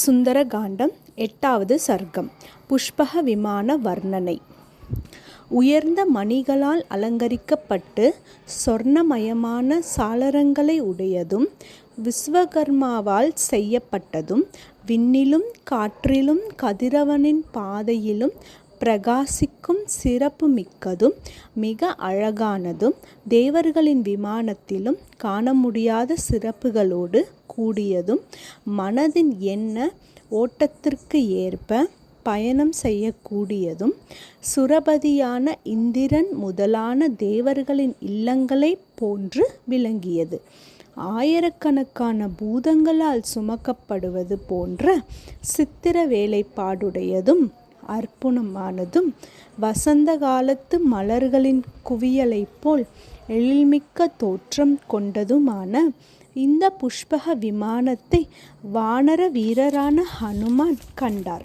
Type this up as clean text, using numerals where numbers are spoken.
சுந்தரகாண்டம் 8வது சர்க்கம். புஷ்பக விமான வர்ணனை. உயர்ந்த மணிகளால் அலங்கரிக்கப்பட்டு சொர்ணமயமான சாளரங்களை உடையதும் விஸ்வகர்மாவால் செய்யப்பட்டதும் விண்ணிலும் காற்றிலும் கதிரவனின் பாதையிலும் பிரகாசிக்கும் சிறப்பு மிக்கதும் மிக அழகானதும் தேவர்களின் விமானத்திலும் காண முடியாத சிறப்புகளோடு கூடியதும் மனதின் எண்ண ஓட்டத்திற்கு ஏற்ப பயணம் செய்யக்கூடியதும் சுரபதியான இந்திரன் முதலான தேவர்களின் இல்லங்களை போன்று விளங்கியது. ஆயிரக்கணக்கான பூதங்களால் சுமக்கப்படுவது போன்ற சித்திர வேலைப்பாடுடையதும் அற்புதமானதும் வசந்த காலத்து மலர்களின் குவியலைப் போல் எழில்மிக்க தோற்றம் கொண்டதுமான இந்த புஷ்பக விமானத்தை வானர வீரரான ஹனுமான் கண்டார்.